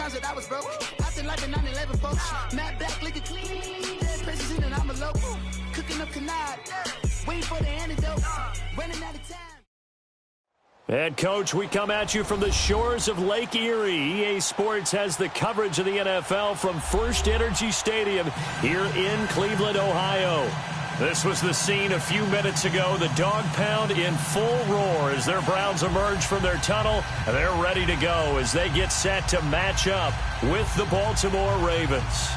times that I was broke. I feel like a 9/11 folks. Matt back looking clean. Dead presses in and I'm a local. Cooking up canard. Waiting for the antidote. Running out of time. And, Coach, we come at you from the shores of Lake Erie. EA Sports has the coverage of the NFL from First Energy Stadium here in Cleveland, Ohio. This was the scene a few minutes ago. The dog pound in full roar as their Browns emerge from their tunnel. They're ready to go as they get set to match up with the Baltimore Ravens.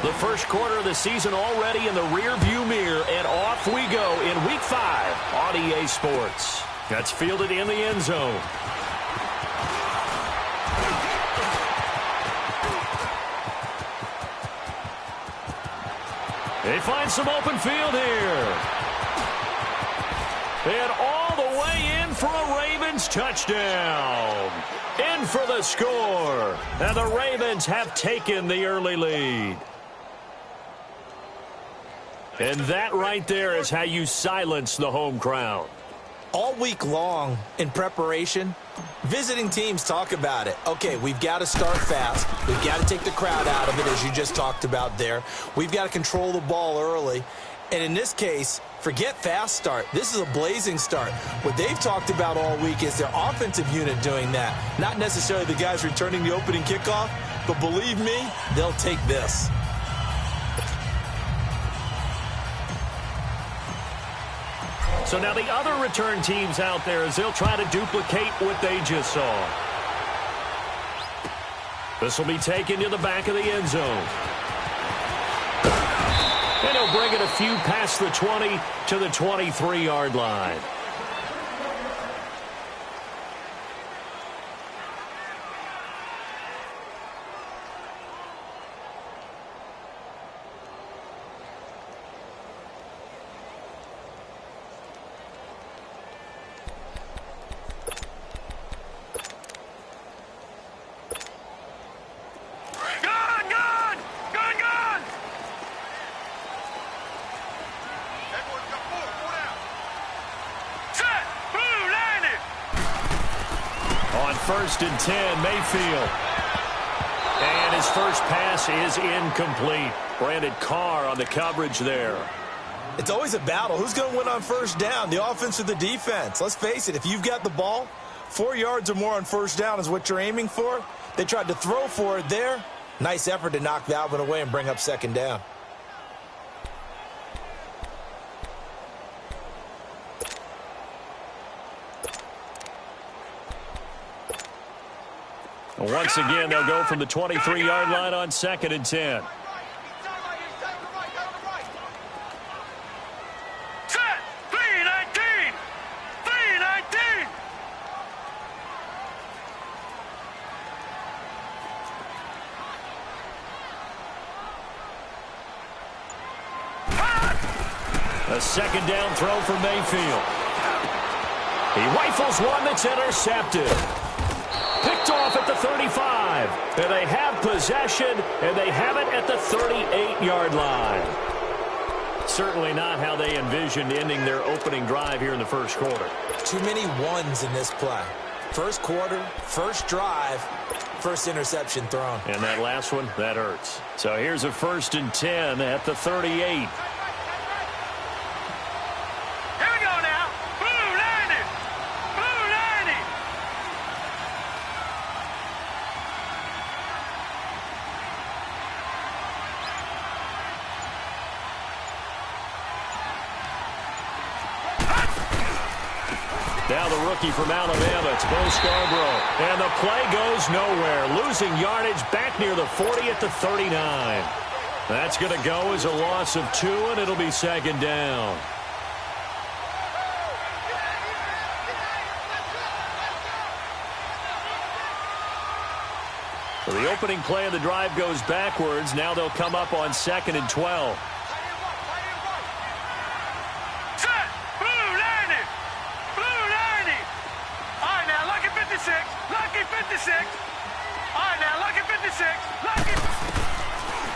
The first quarter of the season already in the rearview mirror, and off we go in Week 5 on EA Sports. That's fielded in the end zone. They find some open field here. And all the way in for a Ravens touchdown. In for the score. And the Ravens have taken the early lead. And that right there is how you silence the home crowd. All week long in preparation, visiting teams talk about it. Okay, we've got to start fast. We've got to take the crowd out of it, as you just talked about there. We've got to control the ball early. And in this case, forget fast start. This is a blazing start. What they've talked about all week is their offensive unit doing that. Not necessarily the guys returning the opening kickoff, but believe me, they'll take this. So now the other return teams out there as they'll try to duplicate what they just saw. This will be taken to the back of the end zone. And he'll bring it a few past the 20 to the 23-yard line. First and 10, Mayfield. And his first pass is incomplete. Brandon Carr on the coverage there. It's always a battle. Who's going to win on first down, the offense or the defense? Let's face it, if you've got the ball, 4 yards or more on first down is what you're aiming for. They tried to throw for it there. Nice effort to knock that one away and bring up second down. Once again, they'll go from the 23-yard line on second and 10. Set! 3-19! 3-19! A second down throw for Mayfield. He rifles one that's intercepted. Picked off at the 35. And they have possession, and they have it at the 38-yard line. Certainly not how they envisioned ending their opening drive here in the first quarter. Too many ones in this play. First quarter, first drive, first interception thrown. And that last one, that hurts. So here's a first and 10 at the 38. Now the rookie from Alabama, it's Bo Scarborough. And the play goes nowhere. Losing yardage back near the 40 at the 39. That's going to go as a loss of 2, and it'll be second down. So the opening play of the drive goes backwards. Now they'll come up on second and 12.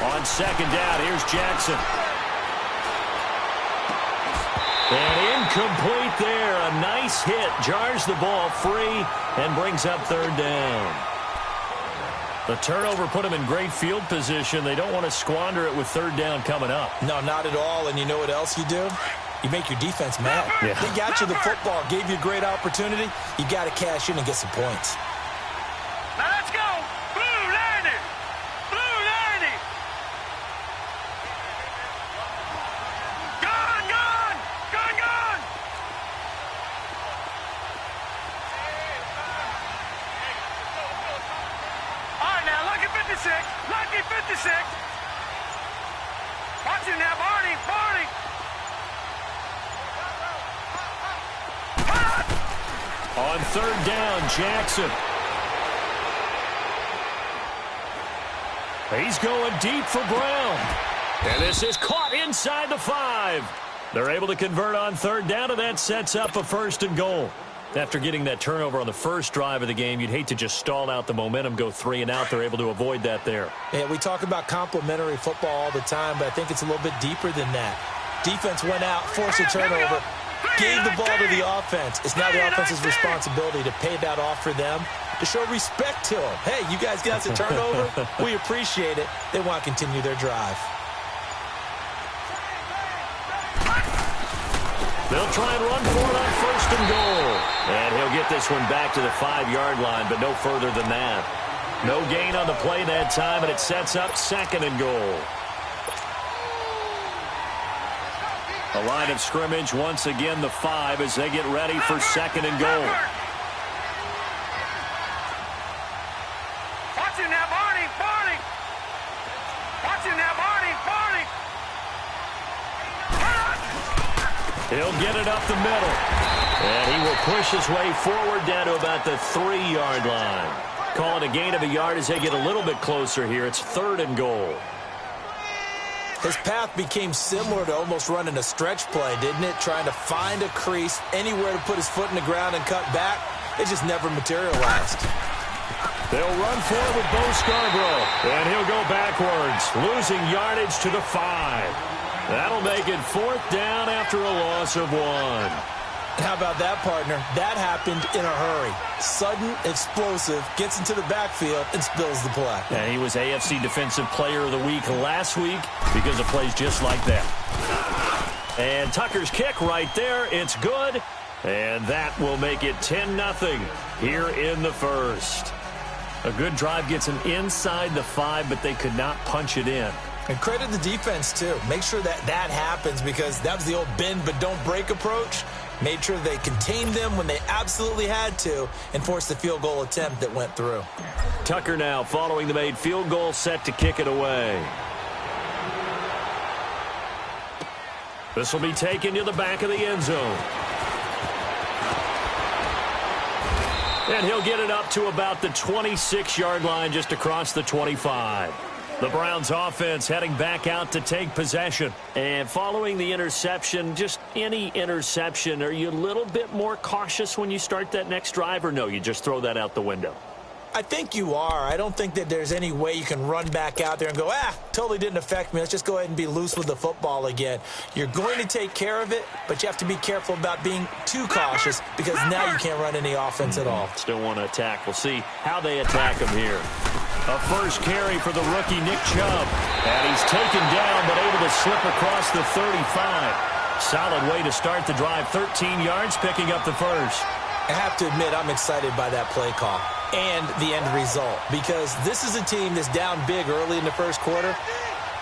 On second down, here's Jackson. And incomplete there. A nice hit. Jars the ball free and brings up third down. The turnover put them in great field position. They don't want to squander it with third down coming up. No, not at all. And you know what else you do? You make your defense mad. Yeah. They got you the football, gave you a great opportunity. You got to cash in and get some points. Now let's go. Blue 90. Blue 90. Gone, gone. Gone, gone. All right, now, lucky 56. Lucky 56. Watch it now, Barney. Barney. On third down, Jackson. He's going deep for Brown. And this is caught inside the 5. They're able to convert on third down, and that sets up a 1st and goal. After getting that turnover on the first drive of the game, you'd hate to just stall out the momentum, go 3 and out. They're able to avoid that there. Yeah, we talk about complementary football all the time, but I think it's a little bit deeper than that. Defense went out, forced a turnover, gave the ball to the offense. It's now the offense's responsibility to pay that off for them, to show respect to them. Hey, you guys got us a turnover? We appreciate it. They want to continue their drive. They'll try and run for it on 1st and goal. And he'll get this one back to the 5-yard line, but no further than that. No gain on the play that time, and it sets up 2nd and goal. A line of scrimmage, once again the 5 as they get ready for 2nd and goal. Watch it now, Barney. Barney. Watch it now, Barney. Barney. He'll get it up the middle. And he will push his way forward down to about the 3-yard line. Call it a gain of a yard as they get a little bit closer here. It's 3rd and goal. His path became similar to almost running a stretch play, didn't it? Trying to find a crease, anywhere to put his foot in the ground and cut back. It just never materialized. They'll run for it with Bo Scarborough. And he'll go backwards, losing yardage to the 5. That'll make it 4th down after a loss of 1. How about that, partner? That happened in a hurry. Sudden, explosive, gets into the backfield, and spills the play. And he was AFC Defensive Player of the Week last week because of plays just like that. And Tucker's kick right there. It's good. And that will make it 10-0 here in the first. A good drive gets them inside the 5, but they could not punch it in. And credit the defense, too. Make sure that that happens because that was the old bend but don't break approach. Made sure they contained them when they absolutely had to and forced the field goal attempt that went through. Tucker now following the made field goal, set to kick it away. This will be taken to the back of the end zone. And he'll get it up to about the 26-yard line just across the 25. The Browns offense heading back out to take possession. And following the interception, just any interception, are you a little bit more cautious when you start that next drive, or no, you just throw that out the window? I think you are. I don't think that there's any way you can run back out there and go, totally didn't affect me. Let's just go ahead and be loose with the football again. You're going to take care of it, but you have to be careful about being too cautious because now you can't run any offense at all. Still want to attack. We'll see how they attack him here. A first carry for the rookie Nick Chubb. And he's taken down but able to slip across the 35. Solid way to start the drive. 13 yards, picking up the first. I have to admit, I'm excited by that play call and the end result because this is a team that's down big early in the first quarter,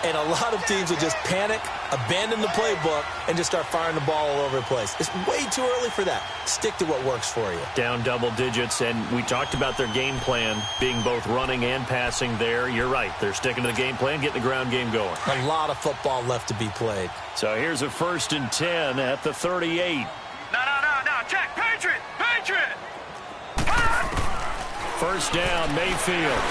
and a lot of teams will just panic, abandon the playbook, and just start firing the ball all over the place. It's way too early for that. Stick to what works for you. Down double digits, and we talked about their game plan being both running and passing there. You're right. They're sticking to the game plan, getting the ground game going. A lot of football left to be played. So here's a 1st and 10 at the 38. No. Check. Patriot. Patriot. First down, Mayfield.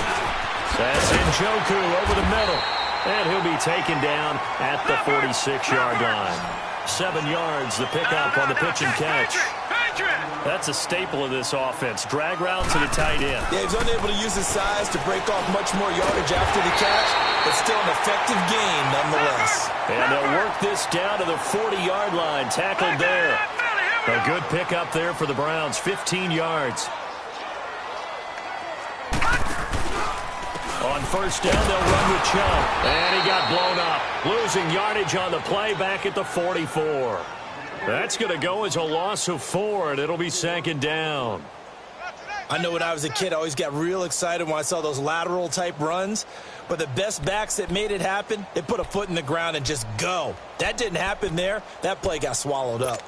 That's Njoku over the middle. And he'll be taken down at the 46-yard line. 7 yards, the pickup on the pitch and catch. Patriot. That's a staple of this offense. Drag route to the tight end. Yeah, he's unable to use his size to break off much more yardage after the catch, but still an effective gain nonetheless. And they'll work this down to the 40-yard line. Tackled there. A good pickup there for the Browns. 15 yards. On first down, they'll run with Chubb. And he got blown up. Losing yardage on the play back at the 44. That's going to go as a loss of 4, and it'll be second down. I know when I was a kid, I always got real excited when I saw those lateral-type runs. But the best backs that made it happen, they put a foot in the ground and just go. That didn't happen there. That play got swallowed up.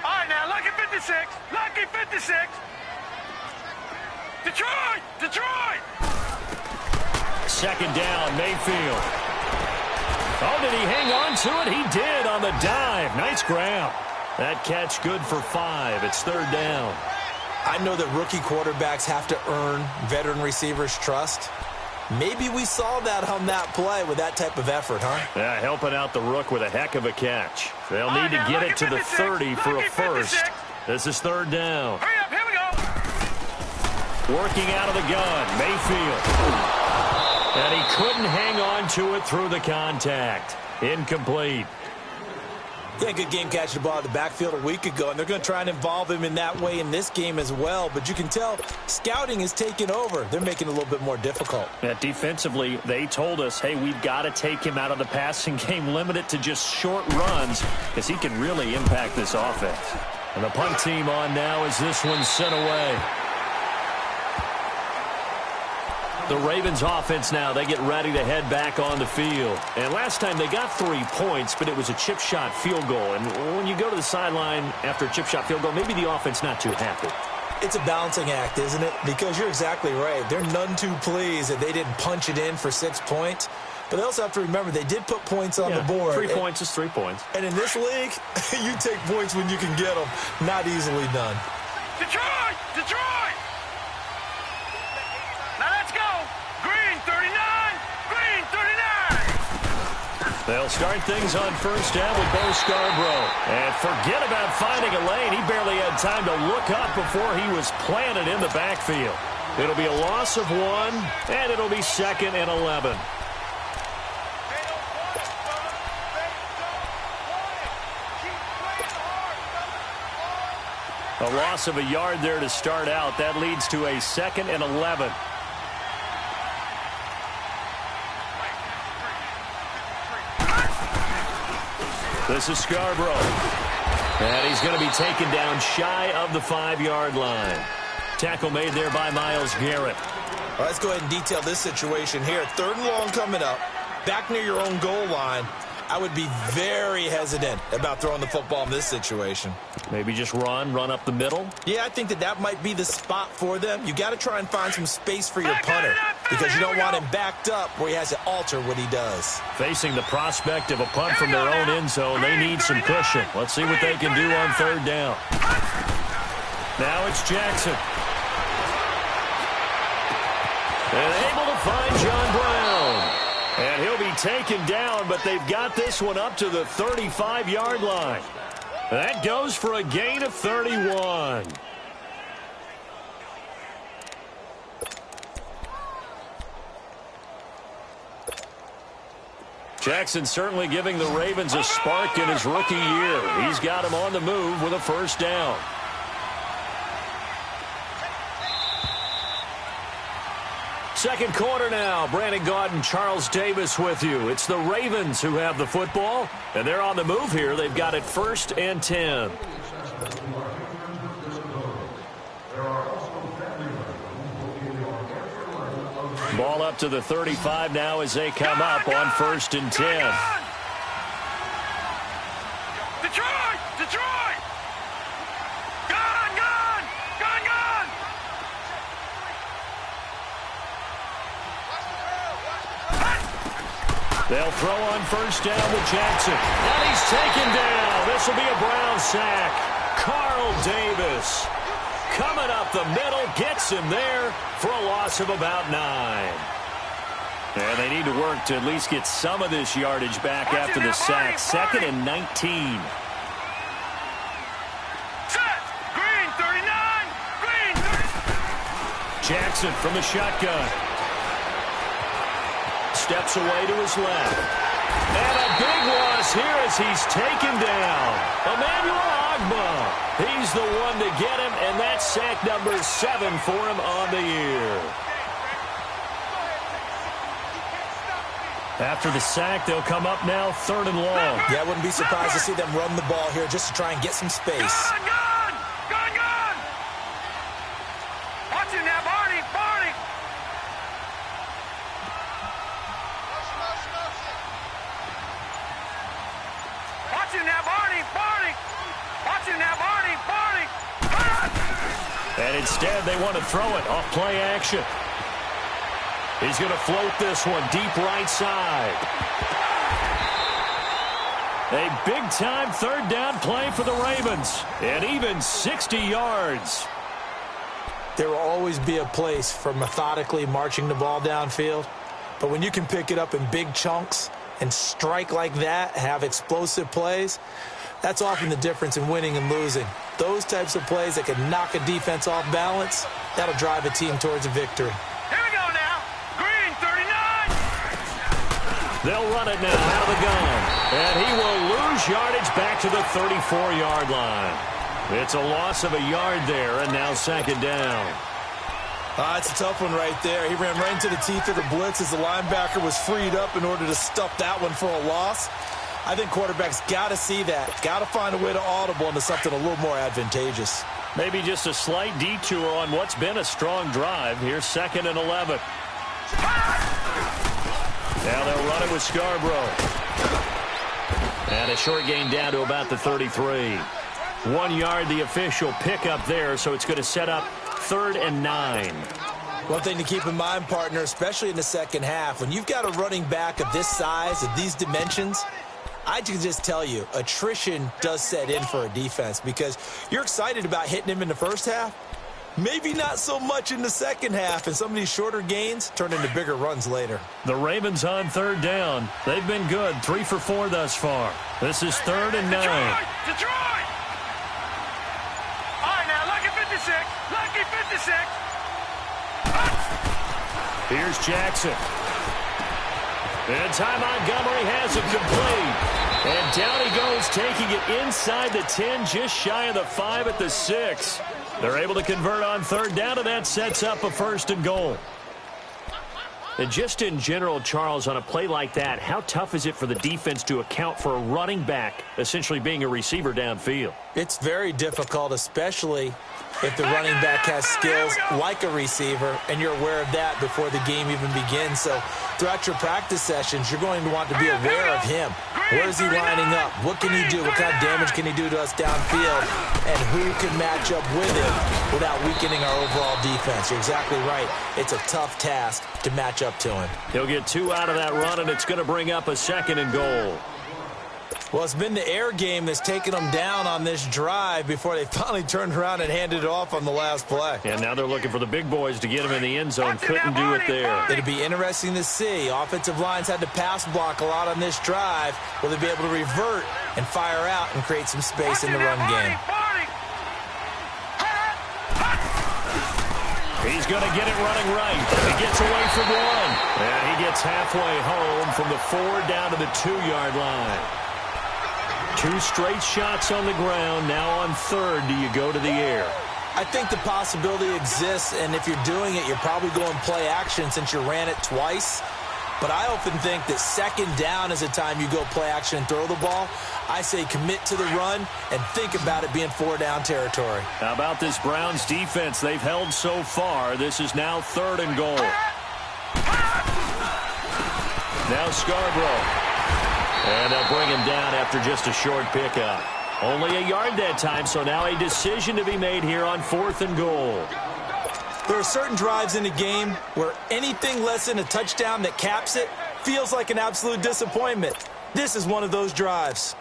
All right, now, lucky 56. Lucky 56. Detroit! Detroit! Second down, Mayfield. Oh, did he hang on to it? He did on the dive. Nice grab. That catch good for 5. It's third down. I know that rookie quarterbacks have to earn veteran receivers' trust. Maybe we saw that on that play with that type of effort, huh? Yeah, helping out the rook with a heck of a catch. They'll need to get it to the 30 for a first. This is third down. Hurry up, here we go. Working out of the gun, Mayfield. And he couldn't hang on to it through the contact. Incomplete. Yeah, good game catching the ball at the backfield a week ago, and they're going to try and involve him in that way in this game as well. But you can tell scouting is taking over. They're making it a little bit more difficult. Yeah, defensively, they told us, hey, we've got to take him out of the passing game, limit it to just short runs, because he can really impact this offense. And the punt team on now as this one's sent away. The Ravens offense now, they get ready to head back on the field. And last time they got 3 points, but it was a chip shot field goal. And when you go to the sideline after a chip shot field goal, maybe the offense not too happy. It's a balancing act, isn't it? Because you're exactly right. They're none too pleased that they didn't punch it in for 6 points. But they also have to remember they did put points on the board. 3 points is 3 points. And in this league, you take points when you can get them. Not easily done. Detroit! Detroit! Now let's go! Green 39! Green 39! They'll start things on first down with Bo Scarborough. And forget about finding a lane. He barely had time to look up before he was planted in the backfield. It'll be a loss of 1, and it'll be second and 11. A loss of a yard there to start out. That leads to a second and 11. This is Scarborough. And he's going to be taken down shy of the 5-yard line. Tackle made there by Myles Garrett. All right, let's go ahead and detail this situation here. 3rd and long coming up. Back near your own goal line. I would be very hesitant about throwing the football in this situation. Maybe just run up the middle? Yeah, I think that might be the spot for them. You got to try and find some space for your punter because you don't want him backed up where he has to alter what he does. Facing the prospect of a punt from their own end zone, they need some cushion. Let's see what they can do on 3rd down. Now it's Jackson. And able to find John Brown. And he'll be taken down, but they've got this one up to the 35-yard line. That goes for a gain of 31. Jackson certainly giving the Ravens a spark in his rookie year. He's got him on the move with a first down. Second quarter now. Brandon Gaudin and Charles Davis with you. It's the Ravens who have the football, and they're on the move here. They've got it 1st and 10. Ball up to the 35 now as they come up on 1st and 10. Detroit! Detroit! Gone! Gone! Gone! Gone! They'll throw on first down with Jackson. And he's taken down. This will be a Brown sack. Carl Davis coming up the middle, gets him there for a loss of about 9. And they need to work to at least get some of this yardage back after the sack. 2nd and 19. Set. Green 39. Green 30. Jackson from the shotgun. Steps away to his left. And a big loss here as he's taken down. Emmanuel Ogbah. He's the one to get him, and that's sack number 7 for him on the year. After the sack, they'll come up now 3rd and long. Yeah, I wouldn't be surprised to see them run the ball here just to try and get some space. Gun! Watch it now, Barney! Watch it now, Barney! Watch it now, Barney! And instead, they want to throw it off play action. He's going to float this one deep right side. A big-time 3rd down play for the Ravens. And even 60 yards. There will always be a place for methodically marching the ball downfield. But when you can pick it up in big chunks and strike like that, have explosive plays, that's often the difference in winning and losing. Those types of plays that can knock a defense off balance, that'll drive a team towards a victory. Here we go now. Green 39. They'll run it now out of the gun. And he will lose yardage back to the 34-yard line. It's a loss of a yard there, and now 2nd down. It's a tough one right there. He ran right into the teeth of the blitz as the linebacker was freed up in order to stuff that one for a loss. I think quarterbacks got to see that. Got to find a way to audible into something a little more advantageous. Maybe just a slight detour on what's been a strong drive. Here's 2nd and 11. Now they'll run it with Scarborough. And a short gain down to about the 33. 1 yard, the official pickup there, so it's going to set up 3rd and 9. One thing to keep in mind, partner, especially in the second half, when you've got a running back of this size, of these dimensions, I can just tell you, attrition does set in for a defense because you're excited about hitting him in the first half. Maybe not so much in the second half, and some of these shorter gains turn into bigger runs later. The Ravens on 3rd down. They've been good, 3 for 4 thus far. This is 3rd and 9. Detroit! All right, now, lucky 56. Lucky 56. Here's Jackson. And Ty Montgomery has it complete. And down he goes, taking it inside the 10, just shy of the 5 at the 6. They're able to convert on 3rd down, and that sets up a 1st and goal. And just in general, Charles, on a play like that, how tough is it for the defense to account for a running back essentially being a receiver downfield? It's very difficult, especially if the running back has skills like a receiver, and you're aware of that before the game even begins. So throughout your practice sessions, you're going to want to be aware of him. Where is he lining up? What can he do? What kind of damage can he do to us downfield? And who can match up with him without weakening our overall defense? You're exactly right. It's a tough task to match up to him. He'll get 2 out of that run, and it's going to bring up a 2nd and goal. Well, it's been the air game that's taken them down on this drive before they finally turned around and handed it off on the last play. And now they're looking for the big boys to get him in the end zone. Couldn't do it there. It'd be interesting to see. Offensive lines had to pass block a lot on this drive. Will they be able to revert and fire out and create some space in the run game? He's going to get it running right. He gets away from 1. And he gets halfway home from the 4 down to the 2-yard line. 2 straight shots on the ground. Now on 3rd, do you go to the air? I think the possibility exists, and if you're doing it, you're probably going play action since you ran it twice. But I often think that 2nd down is a time you go play action and throw the ball. I say commit to the run and think about it being 4-down territory. How about this Browns defense they've held so far? This is now 3rd and goal. Now Scarborough. And they'll bring him down after just a short pickup. Only a yard that time, so now a decision to be made here on 4th and goal. There are certain drives in a game where anything less than a touchdown that caps it feels like an absolute disappointment. This is one of those drives.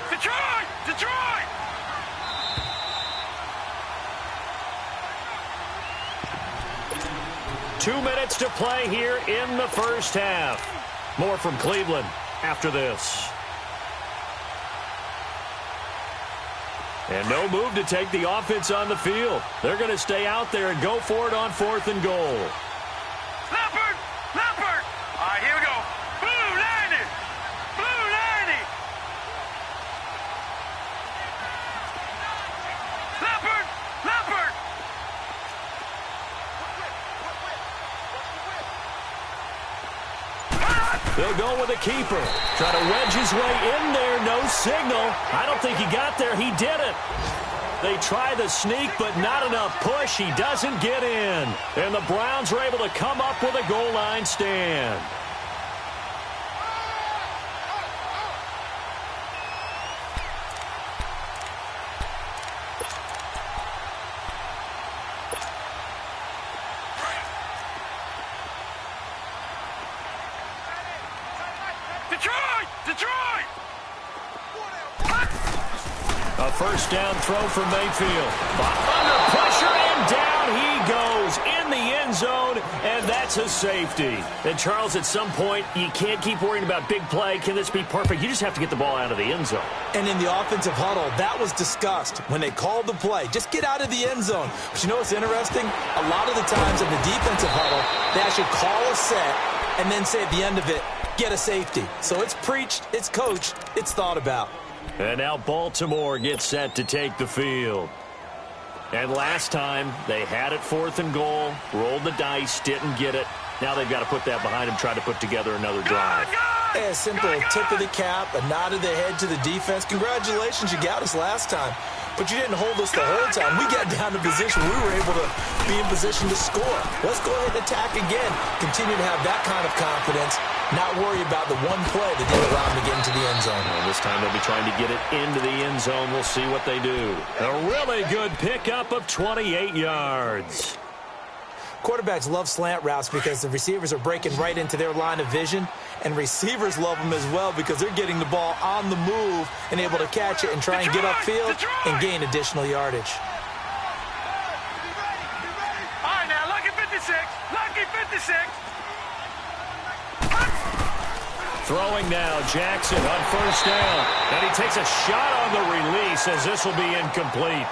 Detroit! Detroit! 2 minutes to play here in the first half. More from Cleveland after this. And no move to take the offense on the field. They're going to stay out there and go for it on 4th and goal. Leopard! Leopard! All right, here we go. Blue 90! Blue 90! Leopard! Leopard! They'll go with a keeper. Try to wedge his way in there. No signal. I don't think he got there. He didn't. They try the sneak, but not enough push. He doesn't get in. And the Browns are able to come up with a goal line stand. Detroit! Detroit! A first down throw from Mayfield. Under pressure, and down he goes in the end zone, and that's a safety. And, Charles, at some point, you can't keep worrying about big play. Can this be perfect? You just have to get the ball out of the end zone. And in the offensive huddle, that was discussed when they called the play. Just get out of the end zone. But you know what's interesting? A lot of the times in the defensive huddle, they actually call a set and then say at the end of it, get a safety. So it's preached, it's coached, it's thought about. And now Baltimore gets set to take the field. And last time, they had it 4th and goal, rolled the dice, didn't get it. Now they've got to put that behind them, try to put together another drive. A simple tip of the cap, a nod of the head to the defense. Congratulations, you got us last time. But you didn't hold us the whole time. We got down to position. We were able to be in position to score. Let's go ahead and attack again. Continue to have that kind of confidence. Not worry about the one play that didn't allow them to get into the end zone. And this time they'll be trying to get it into the end zone. We'll see what they do. A really good pickup of 28 yards. Quarterbacks love slant routes because the receivers are breaking right into their line of vision, and receivers love them as well because they're getting the ball on the move and able to catch it and try and get upfield and gain additional yardage. All right, now, lucky 56. Lucky 56. Throwing now, Jackson on first down. And he takes a shot on the release as this will be incomplete.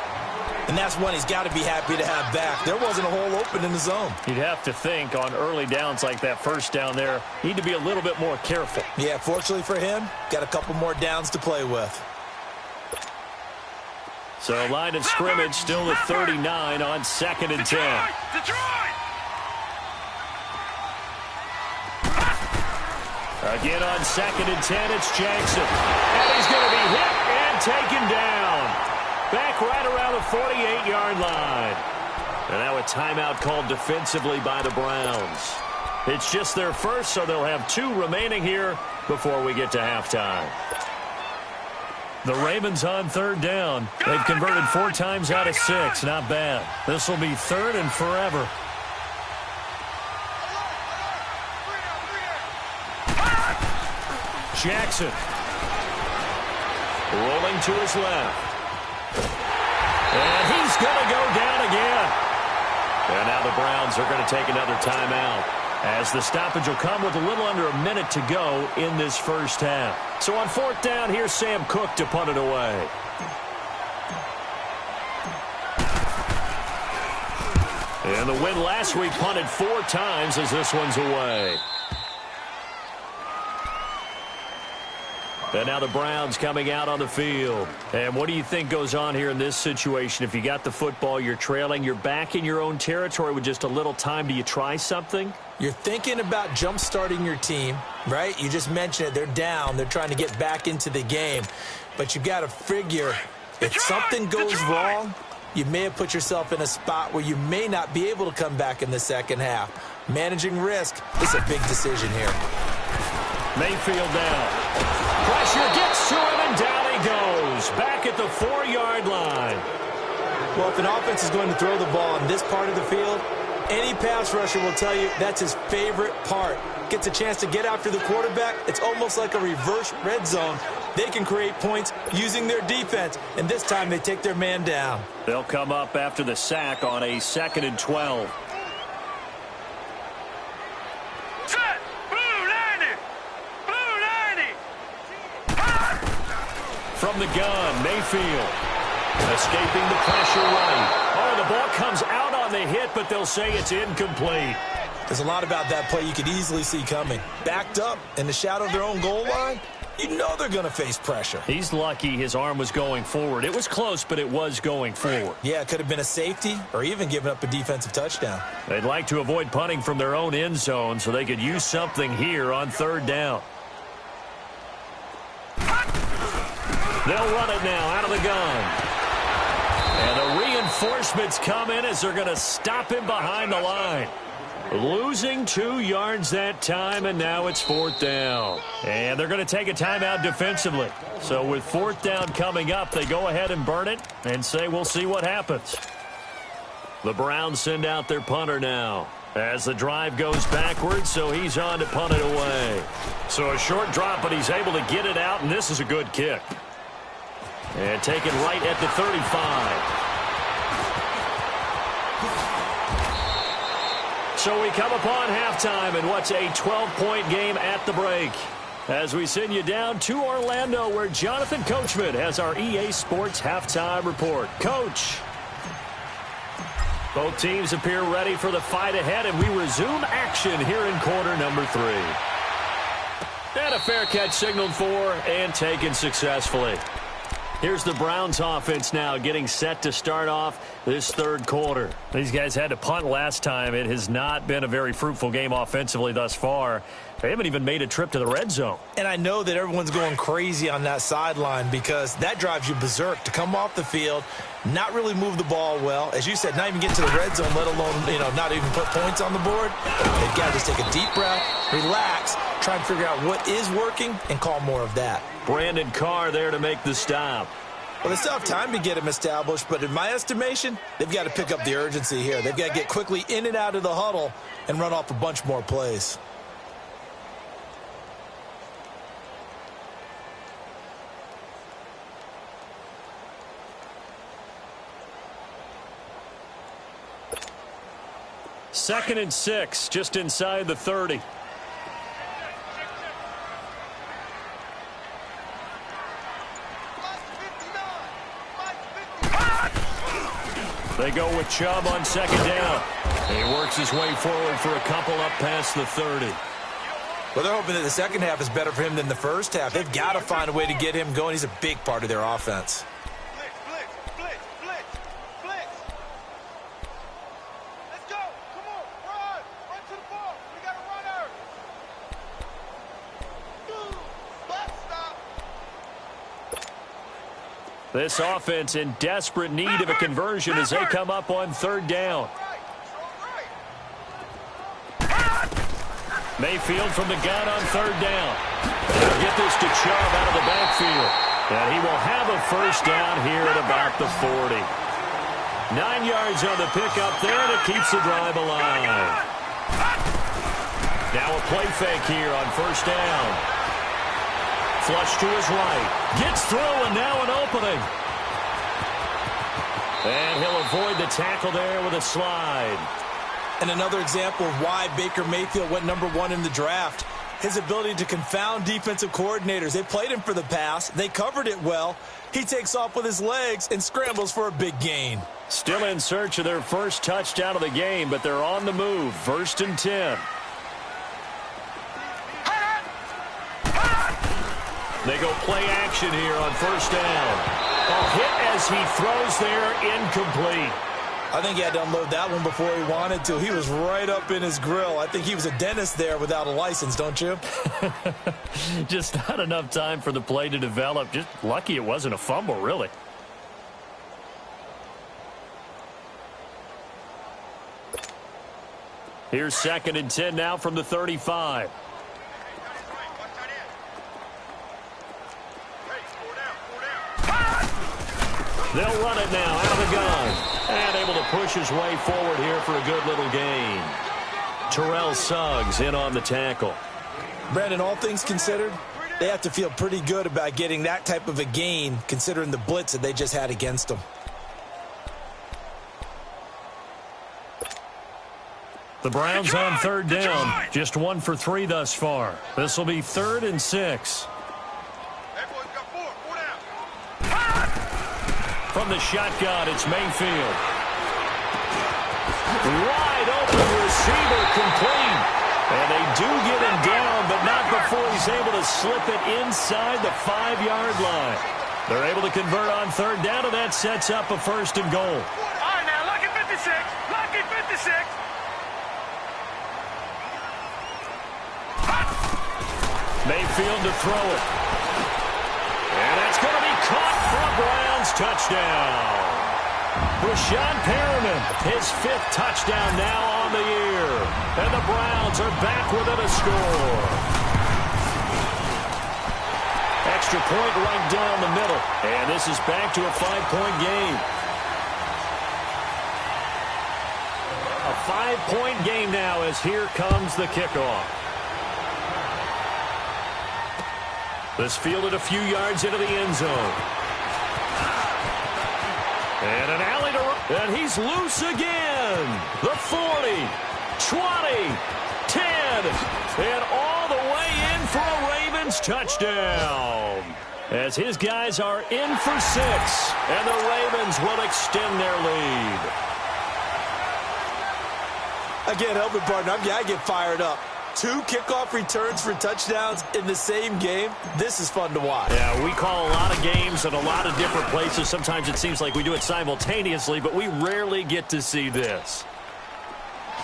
And that's one he's got to be happy to have back. There wasn't a hole open in the zone. You'd have to think on early downs like that first down there, need to be a little bit more careful. Yeah, fortunately for him, got a couple more downs to play with. So line of scrimmage still at 39 on 2nd and 10. Detroit! Again on 2nd and 10, it's Jackson. And he's going to be hit and taken down. Back right around the 48-yard line. And now a timeout called defensively by the Browns. It's just their first, so they'll have 2 remaining here before we get to halftime. The Ravens on 3rd down. They've converted 4 times out of 6. Not bad. This will be 3rd and forever. Jackson. Rolling to his left. And he's going to go down again. And now the Browns are going to take another timeout, as the stoppage will come with a little under a minute to go in this first half. So on 4th down, here's Sam Cook to punt it away. And the win last week punted 4 times as this one's away. And now the Browns coming out on the field. And what do you think goes on here in this situation? If you got the football, you're trailing, you're back in your own territory with just a little time. Do you try something? You're thinking about jump-starting your team, right? You just mentioned it. They're down. They're trying to get back into the game. But you've got to figure, if something goes wrong, you may have put yourself in a spot where you may not be able to come back in the second half. Managing risk is a big decision here. Mayfield down. Pressure gets to him, and down he goes. Back at the 4-yard line. Well, if an offense is going to throw the ball in this part of the field, any pass rusher will tell you that's his favorite part. Gets a chance to get after the quarterback. It's almost like a reverse red zone. They can create points using their defense, and this time they take their man down. They'll come up after the sack on a 2nd and 12. from the gun. Mayfield escaping the pressure right. Oh, the ball comes out on the hit, but they'll say it's incomplete. There's a lot about that play you could easily see coming. Backed up in the shadow of their own goal line, you know they're going to face pressure. He's lucky his arm was going forward. It was close, but it was going forward. Yeah, it could have been a safety or even given up a defensive touchdown. They'd like to avoid punting from their own end zone so they could use something here on third down. They'll run it now out of the gun. And the reinforcements come in as they're going to stop him behind the line. Losing 2 yards that time, and now it's fourth down. And they're going to take a timeout defensively. So with fourth down coming up, they go ahead and burn it and say we'll see what happens. The Browns send out their punter now as the drive goes backwards, so he's on to punt it away. So a short drop, but he's able to get it out, and this is a good kick. And taken right at the 35. So we come upon halftime in what's a 12-point game at the break. As we send you down to Orlando, where Jonathan Coachman has our EA Sports halftime report. Coach. Both teams appear ready for the fight ahead, and we resume action here in quarter number 3. And a fair catch signaled for and taken successfully. Here's the Browns offense now getting set to start off this third quarter. These guys had to punt last time. It has not been a very fruitful game offensively thus far. They haven't even made a trip to the red zone. And I know that everyone's going crazy on that sideline because that drives you berserk to come off the field, not really move the ball well. As you said, not even get to the red zone, let alone, not even put points on the board. They've got to just take a deep breath, relax, try and figure out what is working, and call more of that. Brandon Carr there to make the stop. Well, they still have time to get him established, but in my estimation, they've got to pick up the urgency here. They've got to get quickly in and out of the huddle and run off a bunch more plays. Second and 6, just inside the 30. They go with Chubb on second down. He works his way forward for a couple up past the 30. Well, they're hoping that the second half is better for him than the first half. They've got to find a way to get him going. He's a big part of their offense. Let's go. Come on. Run. Run to the ball. We got a runner. Stop. This offense in desperate need of a conversion as they come up on third down. Mayfield from the gun on third down. They'll get this to Chubb out of the backfield. And he will have a first down here at about the 40. 9 yards on the pickup there, and it keeps the drive alive. Now a play fake here on first down. Flush to his right. Gets through, and now an opening. And he'll avoid the tackle there with a slide. And another example of why Baker Mayfield went #1 in the draft. His ability to confound defensive coordinators. They played him for the pass. They covered it well. He takes off with his legs and scrambles for a big gain. Still in search of their first touchdown of the game, but they're on the move. First and 10. They go play action here on first down. A hit as he throws there, incomplete. I think he had to unload that one before he wanted to. He was right up in his grill. I think he was a dentist there without a license, don't you? Just not enough time for the play to develop. Just lucky it wasn't a fumble, really. Here's second and 10 now from the 35. They'll run it now out of the gun. And able to push his way forward here for a good little gain. Terrell Suggs in on the tackle. Brandon, all things considered, they have to feel pretty good about getting that type of a gain considering the blitz that they just had against them. The Browns on third down. Just 1 for 3 thus far. This will be 3rd and 6. from the shotgun. It's Mayfield. Wide open receiver, complete. And they do get him down, but not before he's able to slip it inside the 5-yard line. They're able to convert on third down, and that sets up a 1st and goal. All right, now, lucky 56. Lucky 56. Mayfield to throw it. And that's going to be caught for a Browns touchdown. Rashad Perriman, his 5th touchdown now on the year. And the Browns are back within a score. Extra point right down the middle. And this is back to a 5-point game. A 5-point game now as here comes the kickoff. This fielded a few yards into the end zone. And an alley to run. And he's loose again. The 40, 20, 10, and all the way in for a Ravens touchdown. As his guys are in for 6, and the Ravens will extend their lead. Again, help me, partner. I get fired up. 2 kickoff returns for touchdowns in the same game. This is fun to watch. Yeah, we call a lot of games in a lot of different places. Sometimes it seems like we do it simultaneously, but we rarely get to see this.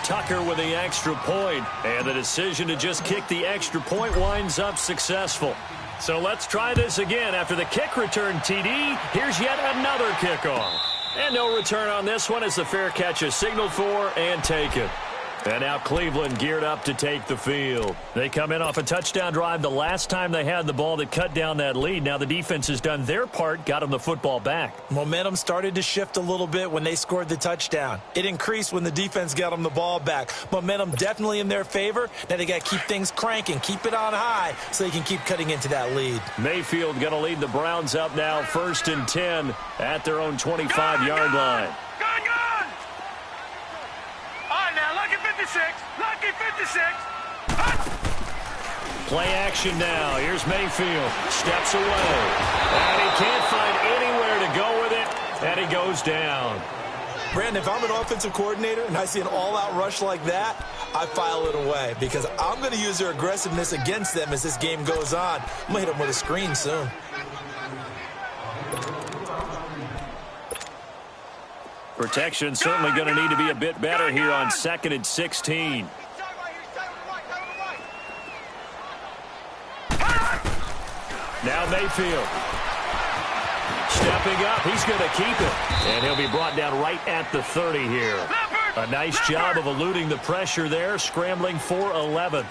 Tucker with the extra point, and the decision to just kick the extra point winds up successful. So let's try this again. After the kick return TD, here's yet another kickoff. And no return on this one as the fair catch is signaled for and taken. And now Cleveland geared up to take the field. They come in off a touchdown drive the last time they had the ball that cut down that lead. Now the defense has done their part, got them the football back. Momentum started to shift a little bit when they scored the touchdown. It increased when the defense got them the ball back. Momentum definitely in their favor. Now they got to keep things cranking, keep it on high so they can keep cutting into that lead. Mayfield going to lead the Browns up now 1st and 10 at their own 25-yard line. Lucky 56. Play action now. Here's Mayfield. Steps away. And he can't find anywhere to go with it. And he goes down. Brandon, if I'm an offensive coordinator and I see an all-out rush like that, I file it away because I'm going to use their aggressiveness against them as this game goes on. I'm going to hit them with a screen soon. Protection certainly going to need to be a bit better here on 2nd and 16. Now Mayfield. Stepping up. He's going to keep it. And he'll be brought down right at the 30 here. A nice job of eluding the pressure there, scrambling for 11.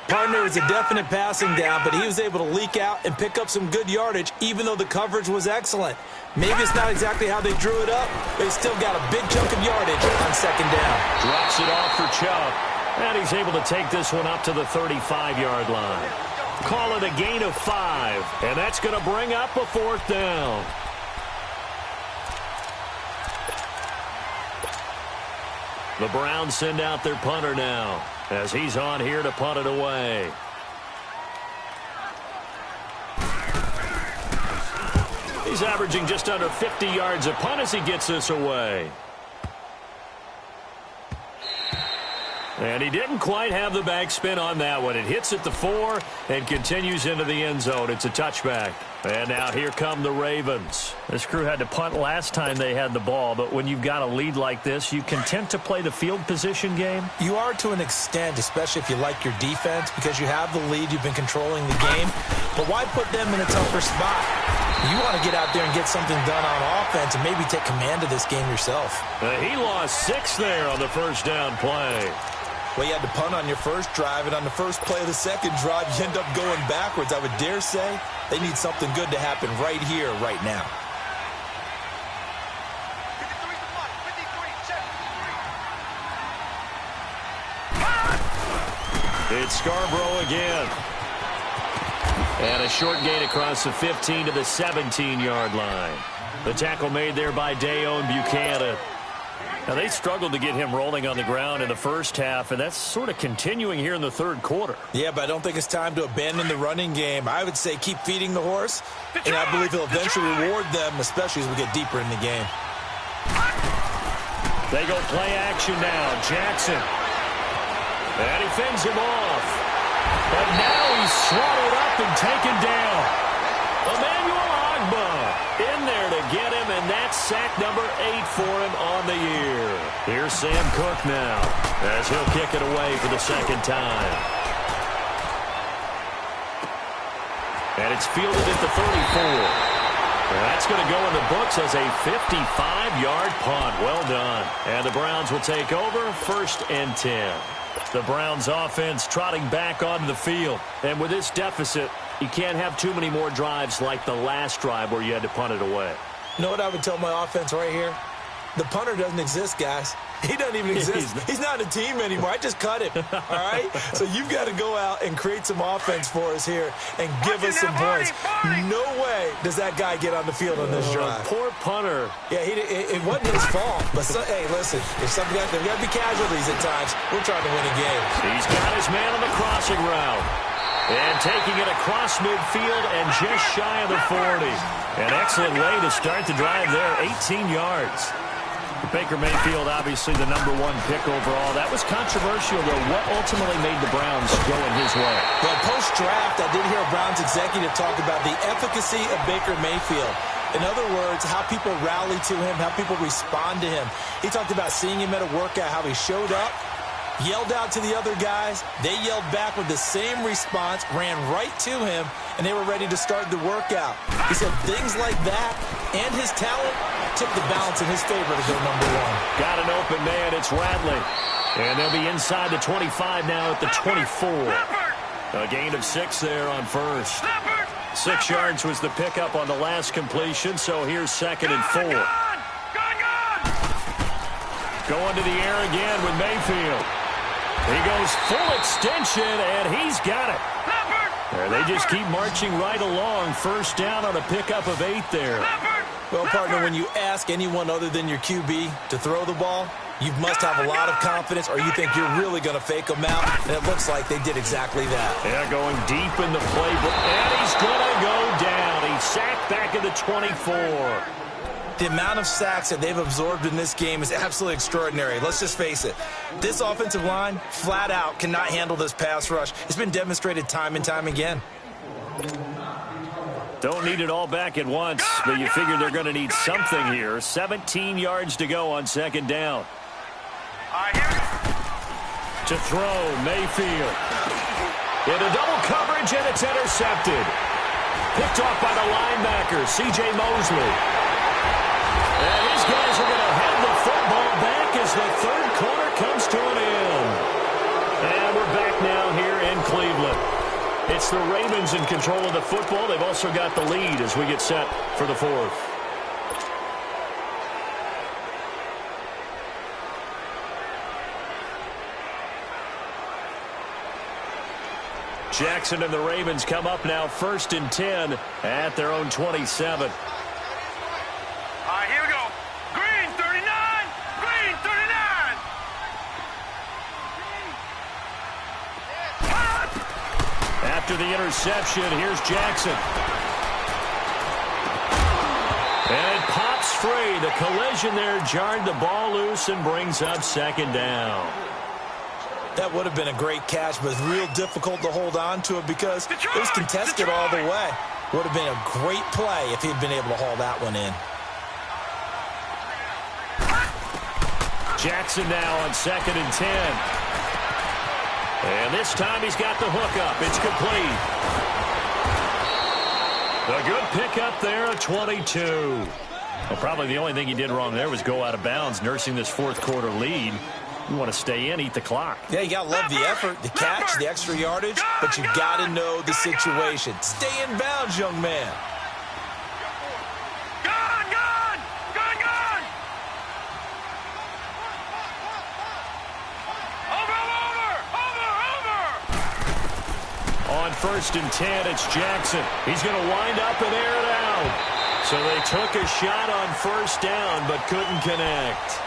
Partner, was a definite passing down, but he was able to leak out and pick up some good yardage, even though the coverage was excellent. Maybe it's not exactly how they drew it up, but he still got a big chunk of yardage on 2nd down. Drops it off for Chubb, and he's able to take this one up to the 35-yard line. Call it a gain of 5, and that's going to bring up a 4th down. The Browns send out their punter now, as he's on here to punt it away. He's averaging just under 50 yards a punt as he gets this away. And he didn't quite have the backspin on that one. It hits at the 4 and continues into the end zone. It's a touchback. And now here come the Ravens. This crew had to punt last time they had the ball, but when you've got a lead like this, you content to play the field position game? You are to an extent, especially if you like your defense, because you have the lead, you've been controlling the game. But why put them in a tougher spot? You want to get out there and get something done on offense and maybe take command of this game yourself. He lost 6 there on the 1st down play. Well, you had to punt on your first drive, and on the first play of the second drive, you end up going backwards. I would dare say they need something good to happen right here, right now. It's Scarborough again. And a short gain across the 15 to the 17-yard line. The tackle made there by Dayon Buchanan. Now, they struggled to get him rolling on the ground in the first half, and that's sort of continuing here in the third quarter. Yeah, but I don't think it's time to abandon the running game. I would say keep feeding the horse, and I believe he'll eventually reward them, especially as we get deeper in the game. They go play action now. Jackson. And he fends him off. But now he's swallowed up and taken down. Emmanuel Agba in there to get him, and that's sack number 8 for him on the year. Here's Sam Cook now as he'll kick it away for the second time. And it's fielded at the 34. And that's going to go in the books as a 55-yard punt. Well done. And the Browns will take over 1st and 10. The Browns offense trotting back onto the field. And with this deficit, you can't have too many more drives like the last drive where you had to punt it away. You know what I would tell my offense right here? The punter doesn't exist, guys. He doesn't even exist. He's not a team anymore. I just cut him, all right? So you've got to go out and create some offense for us here and give us some points. No way does that guy get on the field on this drive. Poor punter. Yeah, it wasn't his fault. But, hey, listen, if something there's got to be casualties at times. We're trying to win a game. He's got his man on the crossing route. And taking it across midfield and just shy of the 40. An excellent way to start the drive there, 18 yards. Baker Mayfield, obviously the #1 pick overall. That was controversial, though. What ultimately made the Browns go in his way? Well, post-draft, I did hear a Browns executive talk about the efficacy of Baker Mayfield. In other words, how people rally to him, how people respond to him. He talked about seeing him at a workout, how he showed up, yelled out to the other guys. They yelled back with the same response, ran right to him, and they were ready to start the workout. He said things like that and his talent tipped the balance in his favor to go #1. Got an open man. It's Radley. And they'll be inside the 25 now at the 24. A gain of 6 there on first. 6 yards was the pickup on the last completion, so here's 2nd and 4. Going to the air again with Mayfield. He goes full extension, and he's got it. There, they just keep marching right along. First down on a pickup of 8 there. Well, partner, when you ask anyone other than your QB to throw the ball, you must have a lot of confidence, or you think you're really going to fake them out, and it looks like they did exactly that. Yeah, going deep in the playbook, and he's going to go down. He's sacked back at the 24. The amount of sacks that they've absorbed in this game is absolutely extraordinary. Let's just face it. This offensive line, flat out, cannot handle this pass rush. It's been demonstrated time and time again. Don't need it all back at once, but you figure they're going to need something here. 17 yards to go on 2nd down. To throw, Mayfield. Into double coverage, and it's intercepted. Picked off by the linebacker, C.J. Mosley. And these guys are going to head the football back as the third quarter comes to an end. And we're back now here in Cleveland. It's the Ravens in control of the football. They've also got the lead as we get set for the 4th. Jackson and the Ravens come up now 1st and 10 at their own 27. Here we go. Green 39. Green 39. After the interception, here's Jackson. And it pops free. The collision there jarred the ball loose and brings up 2nd down. That would have been a great catch, but it's real difficult to hold on to it because it was contested all the way. Would have been a great play if he'd been able to haul that one in. Jackson now on 2nd and 10. And this time he's got the hook up. It's complete. A good pickup there at 22. Well, probably the only thing he did wrong there was go out of bounds, nursing this 4th quarter lead. You want to stay in, eat the clock. Yeah, you got to love the effort, the catch, the extra yardage, but you got to know the situation. Stay in bounds, young man. Gone, gone, gone, gone. Over. On 1st and 10, it's Jackson. He's going to wind up and air it out. So they took a shot on 1st down, but couldn't connect.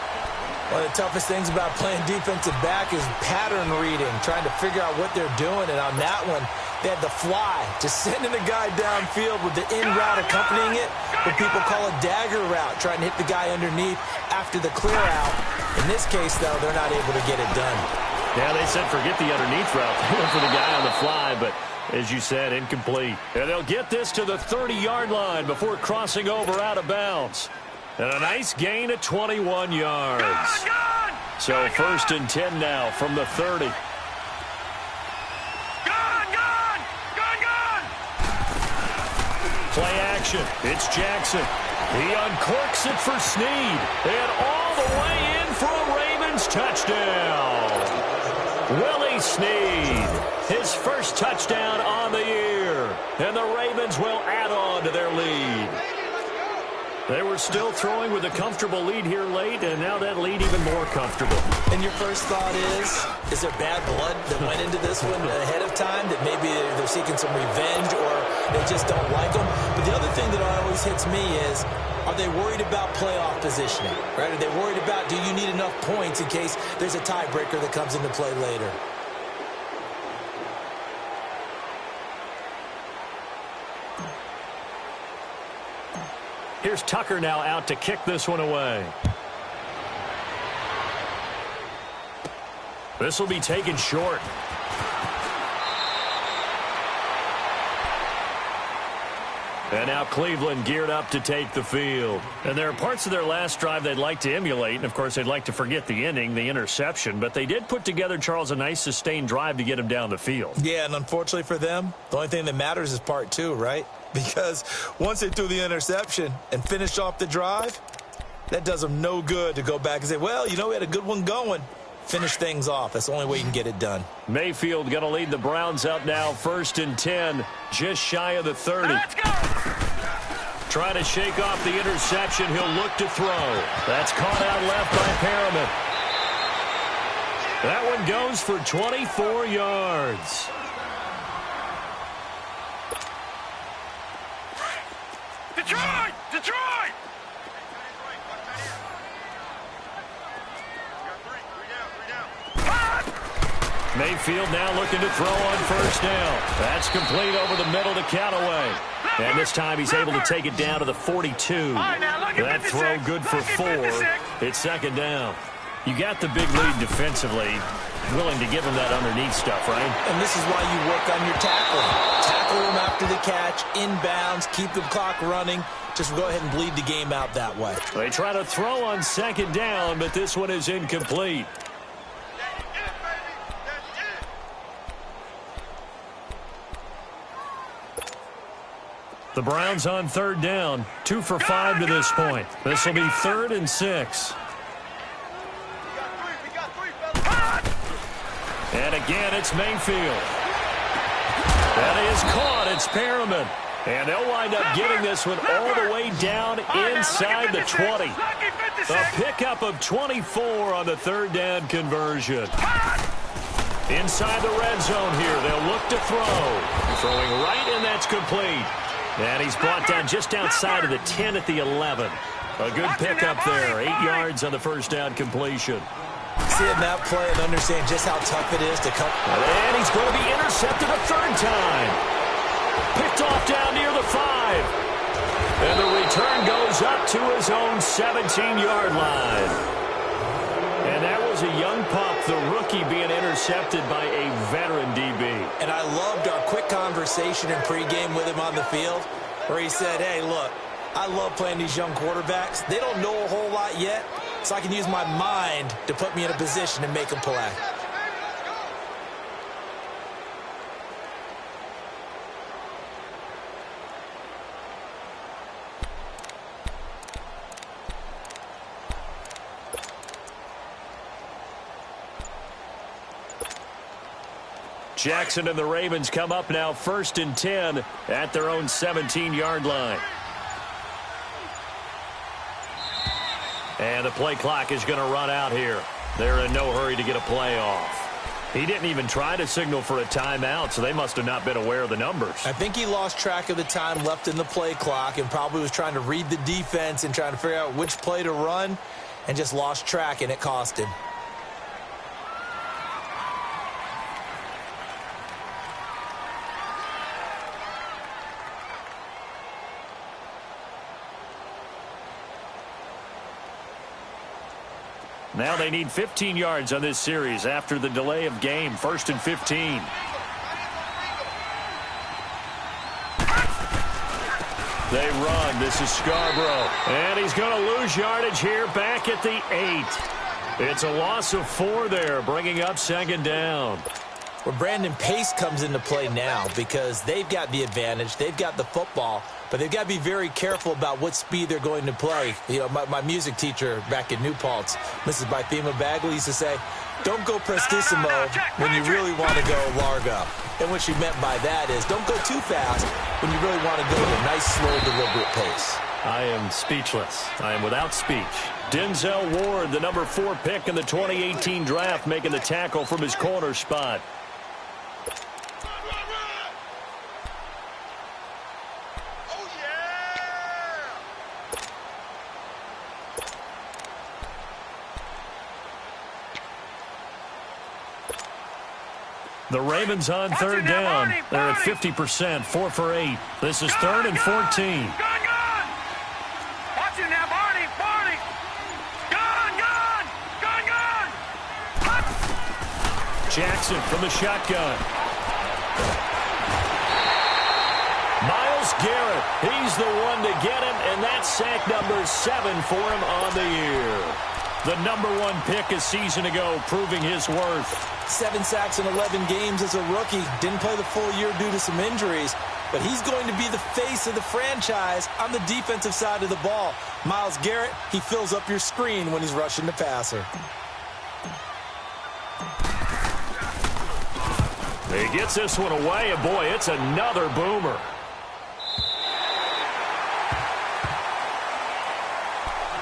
One of the toughest things about playing defensive back is pattern reading, trying to figure out what they're doing. And on that one, they had the fly, just sending the guy downfield with the in route accompanying it, what people call a dagger route, trying to hit the guy underneath after the clear out. In this case, though, they're not able to get it done. Yeah, they said forget the underneath route. They went for the guy on the fly, but as you said, incomplete. And they'll get this to the 30-yard line before crossing over out of bounds. And a nice gain of 21 yards. So first and 10 now from the 30. Play action. It's Jackson. He uncorks it for Snead. And all the way in for a Ravens touchdown. Willie Snead, his first touchdown on the year. And the Ravens will add on to their lead. They were still throwing with a comfortable lead here late, and now that lead even more comfortable. And your first thought is there bad blood that went into this one ahead of time, that maybe they're seeking some revenge or they just don't like them? But the other thing that always hits me is, are they worried about playoff positioning? Right? Are they worried about, do you need enough points in case there's a tiebreaker that comes into play later? Here's Tucker now out to kick this one away. This will be taken short. And now Cleveland geared up to take the field. And there are parts of their last drive they'd like to emulate. And, of course, they'd like to forget the ending, the interception. But they did put together, Charles, a nice sustained drive to get him down the field. Yeah, and unfortunately for them, the only thing that matters is part two, right? Because once they threw the interception and finished off the drive, that does them no good to go back and say, well, you know, we had a good one going. Finish things off. That's the only way you can get it done. Mayfield going to lead the Browns up now, first and 10, just shy of the 30. Let's go! Trying to shake off the interception. He'll look to throw. That's caught out left by Perriman. That one goes for 24 yards. Detroit! Detroit! Mayfield now looking to throw on first down. That's complete over the middle to Callaway. And this time he's able to take it down to the 42. That throw good for 4. It's second down. You got the big lead defensively. Willing to give him that underneath stuff, right? And this is why you work on your tackling. Tackle him after the catch, inbounds, keep the clock running. Just go ahead and bleed the game out that way. They try to throw on second down, but this one is incomplete. The Browns on third down, 2 for 5 to this point. This will be 3rd and 6. And again, it's Mayfield. That is caught. It's Perriman. And they'll wind up getting this one all the way down inside the 20. A pickup of 24 on the third down conversion. Inside the red zone here, they'll look to throw. Throwing right, and that's complete. And he's brought down just outside of the 10 at the 11. A good pickup there. 8 yards on the first down completion. Seeing that play and understand just how tough it is to come. And he's going to be intercepted a third time. Picked off down near the 5. And the return goes up to his own 17-yard line. And that was a young pup, the rookie, being intercepted by a veteran DB. And I loved our quick conversation in pregame with him on the field where he said, hey, look, I love playing these young quarterbacks. They don't know a whole lot yet, so I can use my mind to put me in a position to make them play. Jackson and the Ravens come up now 1st and 10 at their own 17-yard line. And the play clock is going to run out here. They're in no hurry to get a play off. He didn't even try to signal for a timeout, so they must have not been aware of the numbers. I think he lost track of the time left in the play clock and probably was trying to read the defense and trying to figure out which play to run. and just lost track, and it cost him. Now they need 15 yards on this series after the delay of game. 1st and 15. They run. This is Scarborough. And he's going to lose yardage here back at the 8. It's a loss of 4 there, bringing up 2nd down. Well, Brandon, pace comes into play now because they've got the advantage. They've got the football, but they've got to be very careful about what speed they're going to play. You know, my music teacher back in New Paltz, Mrs. Bythema Bagley, used to say, don't go prestissimo when you really want to go largo. And what she meant by that is don't go too fast when you really want to go at a nice, slow, deliberate pace. I am speechless. I am without speech. Denzel Ward, the number 4 pick in the 2018 draft, making the tackle from his corner spot. The Ravens on 3rd down. They're at 50%, 4 for 8. This is 3rd and 14. Gone! Watch it now, Barney! Gone! Jackson from the shotgun. Myles Garrett, he's the one to get him, and that's sack number 7 for him on the year. The number 1 pick a season ago, proving his worth. 7 sacks in 11 games as a rookie. Didn't play the full year due to some injuries, but he's going to be the face of the franchise on the defensive side of the ball. Myles Garrett, he fills up your screen when he's rushing the passer. He gets this one away, and boy, it's another boomer.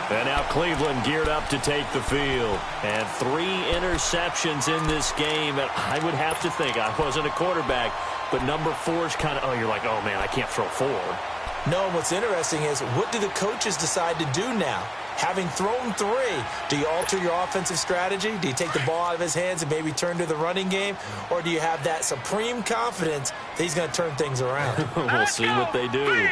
And now Cleveland geared up to take the field. And 3 interceptions in this game. And I would have to think, I wasn't a quarterback, but number 4 is kind of, you're like, oh, man, I can't throw 4. No, and what's interesting is, what do the coaches decide to do now? Having thrown 3, do you alter your offensive strategy? Do you take the ball out of his hands and maybe turn to the running game? Or do you have that supreme confidence that he's going to turn things around? We'll see what they do.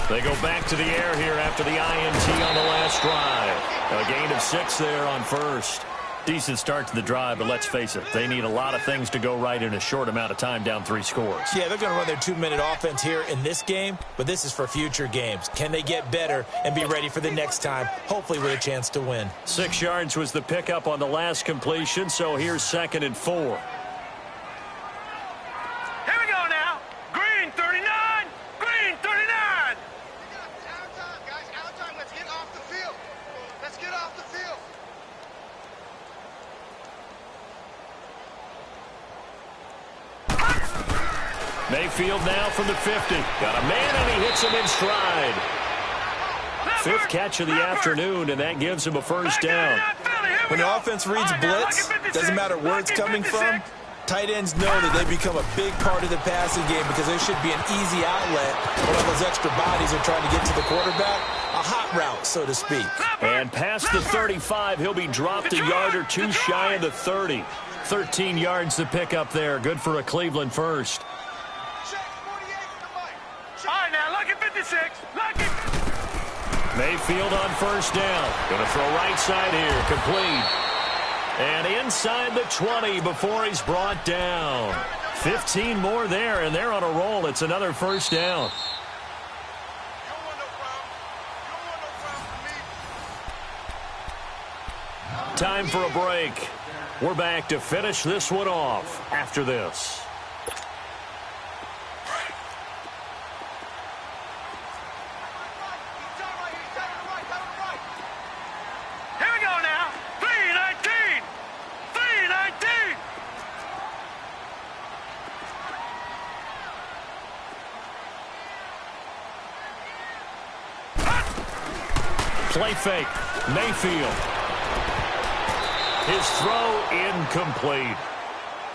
They go back to the air here after the INT on the last drive. A gain of 6 there on 1st. Decent start to the drive, but let's face it, they need a lot of things to go right in a short amount of time, down 3 scores. Yeah, they're going to run their 2-minute offense here in this game, but this is for future games. Can they get better and be ready for the next time, hopefully with a chance to win? 6 yards was the pickup on the last completion, so here's 2nd and 4. Here we go now. Green 39. Green 39. Mayfield now from the 50. Got a man, and he hits him in stride. 5th catch of the afternoon, and that gives him a 1st down. When the offense reads blitz, doesn't matter where it's coming from, tight ends know that they become a big part of the passing game because there should be an easy outlet when all those extra bodies are trying to get to the quarterback. A hot route, so to speak. And past the 35, he'll be dropped a yard or 2 shy of the 30. 13 yards to pick up there. Good for a Cleveland first. All right, now, lucky 56. Lucky. Mayfield on 1st down. Going to throw right side here. Complete. And inside the 20 before he's brought down. 15 more there, and they're on a roll. It's another 1st down. Time for a break. We're back to finish this one off after this. Here we go now. 319. 319. Play fake. Mayfield. His throw incomplete.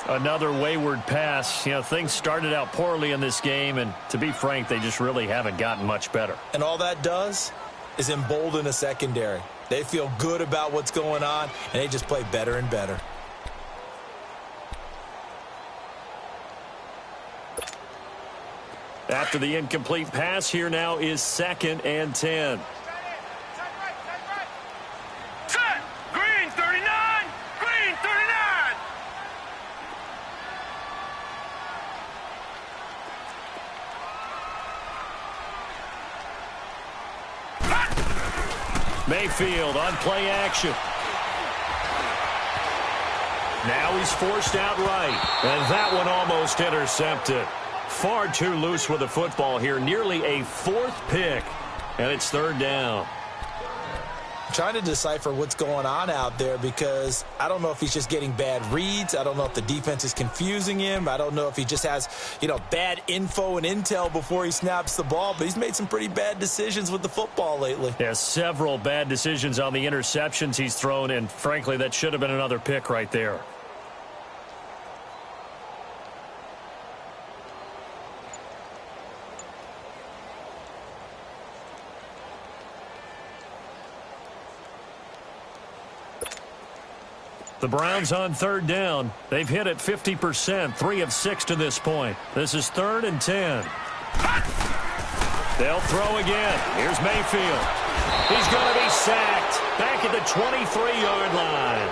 Another wayward pass. You know, things started out poorly in this game, and to be frank, they just really haven't gotten much better. And all that does, is embolden a secondary. They feel good about what's going on, and they just play better and better. After the incomplete pass, here now is 2nd and 10. Set. Green 39. Green 39. Mayfield on play action. Now he's forced out right. And that one almost intercepted. Far too loose with the football here. Nearly a 4th pick. And it's 3rd down. I'm trying to decipher what's going on out there because I don't know if he's just getting bad reads. I don't know if the defense is confusing him. I don't know if he just has, bad info and intel before he snaps the ball. But he's made some pretty bad decisions with the football lately. Yeah, several bad decisions on the interceptions he's thrown. And frankly, that should have been another pick right there. The Browns on 3rd down. They've hit it 50%, 3 of 6 to this point. This is 3rd and 10. They'll throw again. Here's Mayfield. He's going to be sacked back at the 23-yard line.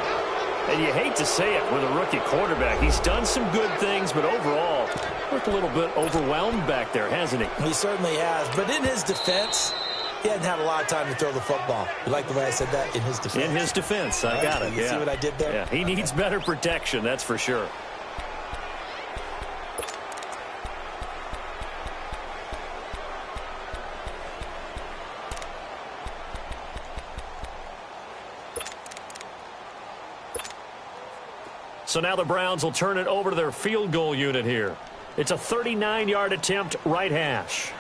And you hate to say it with a rookie quarterback. He's done some good things, but overall, looked a little bit overwhelmed back there, hasn't he? He certainly has. But in his defense, he hadn't had a lot of time to throw the football. You like the way I said that? In his defense. In his defense. I got it. You see what I did there? Yeah, he needs better protection, that's for sure. So now the Browns will turn it over to their field goal unit here. It's a 39-yard attempt, right hash.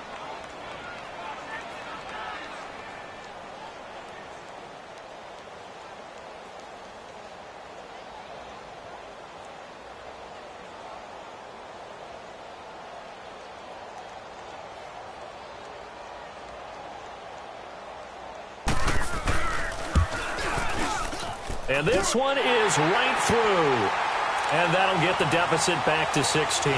And this one is right through. And that'll get the deficit back to 16.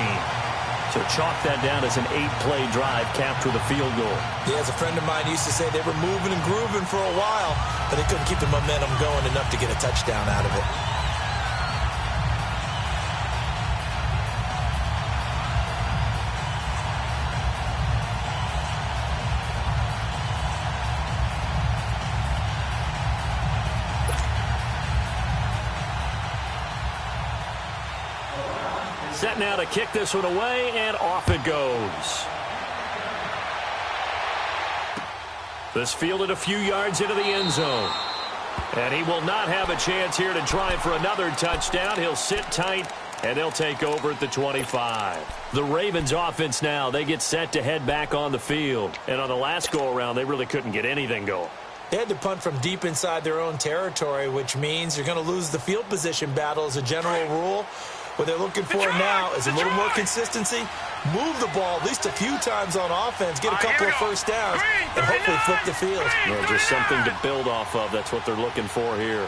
So chalk that down as an 8-play drive capped with a field goal. Yeah, as a friend of mine used to say, they were moving and grooving for a while, but they couldn't keep the momentum going enough to get a touchdown out of it. Set now to kick this one away, and off it goes. This fielded a few yards into the end zone. And he will not have a chance here to try for another touchdown. He'll sit tight, and they'll take over at the 25. The Ravens offense now, they get set to head back on the field. And on the last go-around, they really couldn't get anything going. They had to punt from deep inside their own territory, which means you're going to lose the field position battle as a general rule. What they're looking for now is a little more consistency, move the ball at least a few times on offense, get a couple of first downs, and hopefully flip the field. Yeah, just something to build off of. That's what they're looking for here.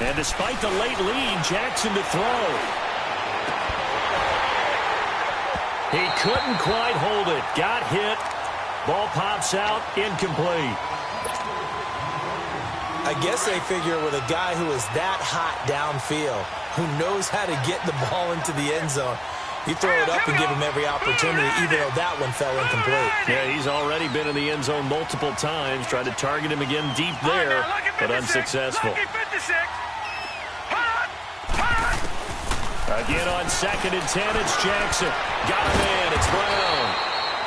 And despite the late lead, Jackson to throw. He couldn't quite hold it. Got hit. Ball pops out. Incomplete. I guess they figure with a guy who is that hot downfield, who knows how to get the ball into the end zone, you throw it up and give him every opportunity, even though that one fell incomplete. Yeah, he's already been in the end zone multiple times, tried to target him again deep there, but unsuccessful. Again on 2nd and 10, it's Jackson. Got him in, it's Brown.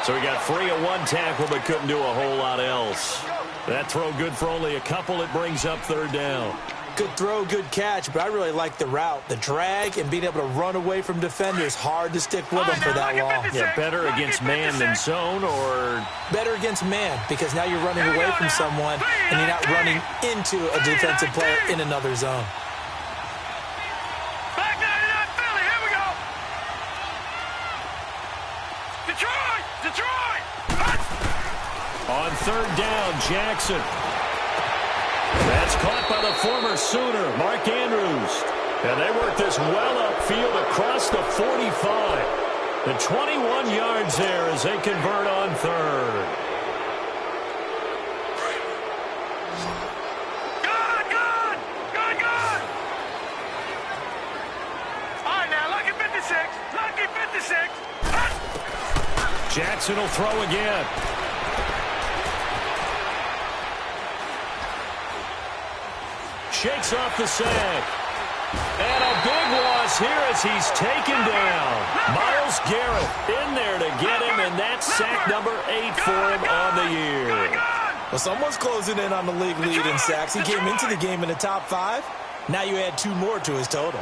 So he got free of one tackle, but couldn't do a whole lot else. That throw good for only a couple. It brings up 3rd down. Good throw, good catch, but I really like the route. The drag and being able to run away from defenders, hard to stick with them for that long. Yeah, better against man than zone, or? Better against man, because now you're running away from someone and you're not running into a defensive player in another zone. On third down, Jackson. That's caught by the former Sooner, Mark Andrews. And they work this well upfield across the 45. The 21 yards there as they convert on third. Good. All right, now, lucky 56. Lucky 56. Jackson will throw again. Shakes off the sack. And a big loss here as he's taken down. Myles Garrett in there to get him, and that's sack number 8 for him on the year. Well, someone's closing in on the league lead in sacks. He came into the game in the top 5. Now you add 2 more to his total.